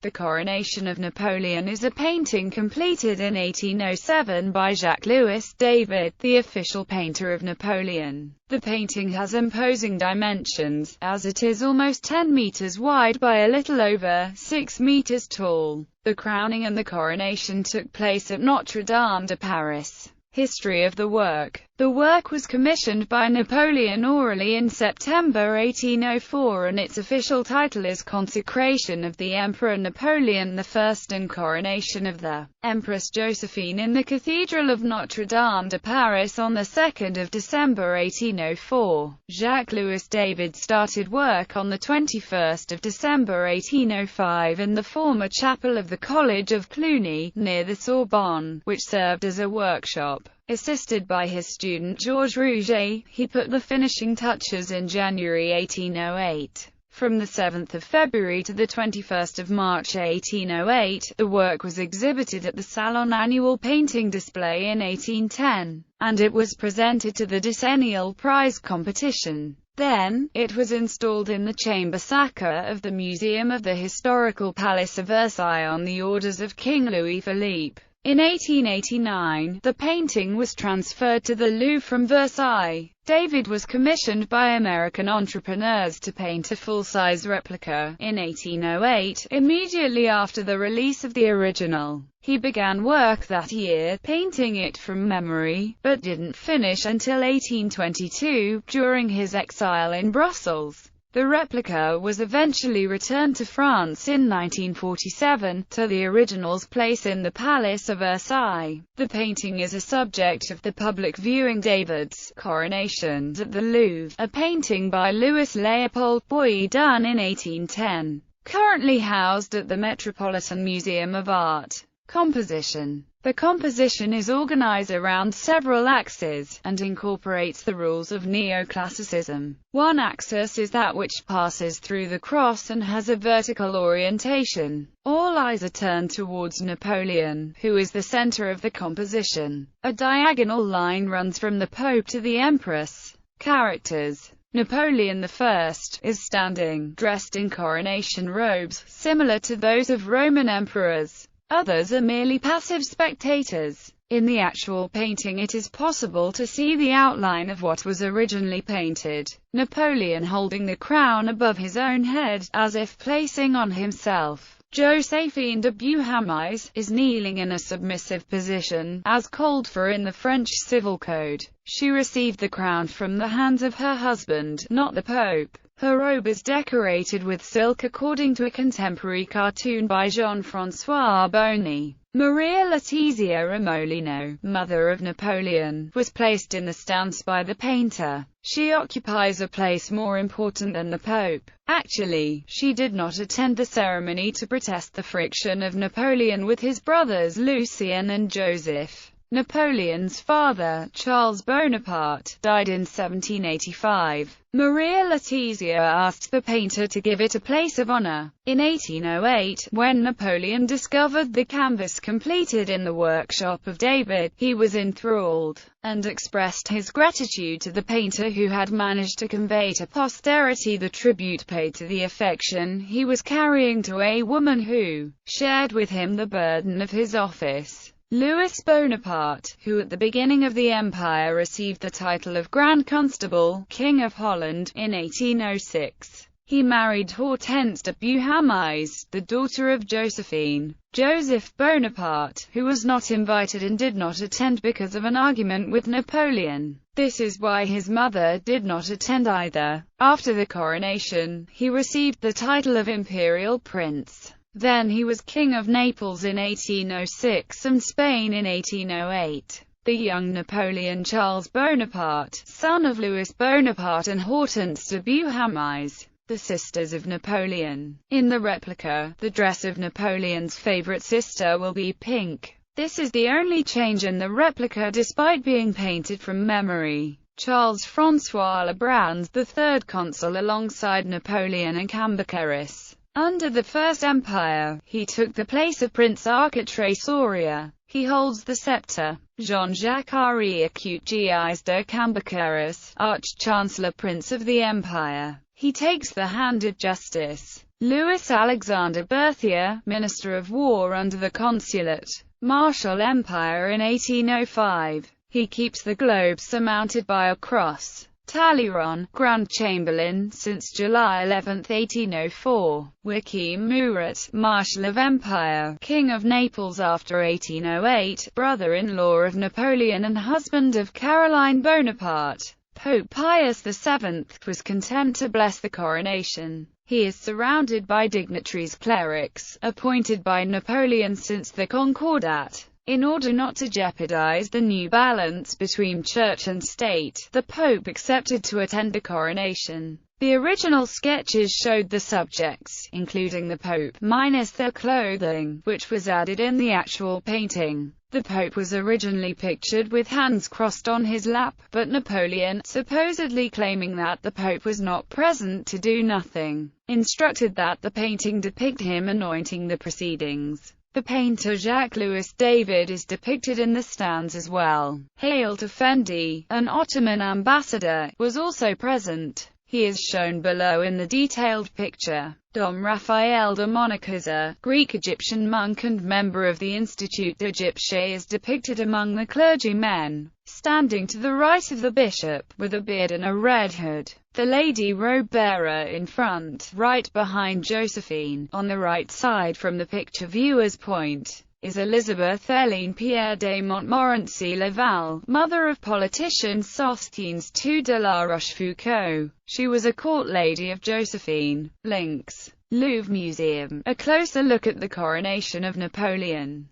The Coronation of Napoleon is a painting completed in 1807 by Jacques-Louis David, the official painter of Napoleon. The painting has imposing dimensions, as it is almost 10 meters wide by a little over 6 meters tall. The crowning and the coronation took place at Notre Dame de Paris. History of the work. The work was commissioned by Napoleon orally in September 1804 and its official title is Consecration of the Emperor Napoleon I and Coronation of the Empress Josephine in the Cathedral of Notre Dame de Paris on the 2nd of December 1804. Jacques-Louis David started work on the 21st of December 1805 in the former chapel of the College of Cluny, near the Sorbonne, which served as a workshop. Assisted by his student Georges Rouget, he put the finishing touches in January 1808. From the 7th of February to the 21st of March 1808, the work was exhibited at the Salon Annual Painting Display in 1810, and it was presented to the decennial prize competition. Then, it was installed in the chamber sacre of the Museum of the Historical Palace of Versailles on the orders of King Louis Philippe. In 1889, the painting was transferred to the Louvre from Versailles. David was commissioned by American entrepreneurs to paint a full-size replica. In 1808, immediately after the release of the original, he began work that year, painting it from memory, but didn't finish until 1822, during his exile in Brussels. The replica was eventually returned to France in 1947, to the original's place in the Palace of Versailles. The painting is a subject of the public viewing David's Coronation at the Louvre, a painting by Louis Leopold Boyer done in 1810, currently housed at the Metropolitan Museum of Art. Composition. The composition is organized around several axes, and incorporates the rules of Neoclassicism. One axis is that which passes through the cross and has a vertical orientation. All eyes are turned towards Napoleon, who is the center of the composition. A diagonal line runs from the Pope to the Empress. Characters. Napoleon I is standing, dressed in coronation robes, similar to those of Roman emperors. Others are merely passive spectators. In the actual painting it is possible to see the outline of what was originally painted. Napoleon holding the crown above his own head, as if placing on himself. Joséphine de Beauharnais is kneeling in a submissive position, as called for in the French Civil Code. She received the crown from the hands of her husband, not the Pope. Her robe is decorated with silk according to a contemporary cartoon by Jean-François Bonny. Maria Letizia Remolino, mother of Napoleon, was placed in the stance by the painter. She occupies a place more important than the Pope. Actually, she did not attend the ceremony to protest the friction of Napoleon with his brothers Lucien and Joseph. Napoleon's father, Charles Bonaparte, died in 1785. Maria Letizia asked the painter to give it a place of honor. In 1808, when Napoleon discovered the canvas completed in the workshop of David, he was enthralled, and expressed his gratitude to the painter who had managed to convey to posterity the tribute paid to the affection he was carrying to a woman who shared with him the burden of his office. Louis Bonaparte, who at the beginning of the empire received the title of Grand Constable, King of Holland, in 1806. He married Hortense de Beauharnais, the daughter of Josephine. Joseph Bonaparte, who was not invited and did not attend because of an argument with Napoleon. This is why his mother did not attend either. After the coronation, he received the title of Imperial Prince. Then he was King of Naples in 1806 and Spain in 1808. The young Napoleon Charles Bonaparte, son of Louis Bonaparte and Hortense de Beauharnais, the sisters of Napoleon. In the replica, the dress of Napoleon's favorite sister will be pink. This is the only change in the replica despite being painted from memory. Charles-François Lebrun, the third consul alongside Napoleon and Cambacérès. Under the First Empire, he took the place of Prince Architrave-Soria. He holds the scepter. Jean-Jacques Archiduc de Cambacérès, Arch-Chancellor Prince of the Empire. He takes the hand of justice. Louis Alexander Berthier, Minister of War under the Consulate Marshal Empire in 1805. He keeps the globe surmounted by a cross. Talleyrand, Grand Chamberlain since July 11, 1804. Joachim Murat, Marshal of Empire, King of Naples after 1808, brother-in-law of Napoleon and husband of Caroline Bonaparte. Pope Pius VII was content to bless the coronation. He is surrounded by dignitaries, clerics, appointed by Napoleon since the Concordat. In order not to jeopardize the new balance between church and state, the Pope accepted to attend the coronation. The original sketches showed the subjects, including the Pope, minus their clothing, which was added in the actual painting. The Pope was originally pictured with hands crossed on his lap, but Napoleon, supposedly claiming that the Pope was not present to do nothing, instructed that the painting depict him anointing the proceedings. The painter Jacques-Louis David is depicted in the stands as well. Hayat Effendi, an Ottoman ambassador, was also present. He is shown below in the detailed picture. Dom Raphael de Monacaza, Greek-Egyptian monk and member of the Institut d'Égypte, is depicted among the clergymen, standing to the right of the bishop, with a beard and a red hood. The lady robe-bearer in front, right behind Josephine, on the right side from the picture viewer's point, is Elizabeth Hélène Pierre de Montmorency Laval, mother of politician Sosthenes II de la Rochefoucauld. She was a court lady of Josephine. Links. Louvre Museum. A closer look at the coronation of Napoleon.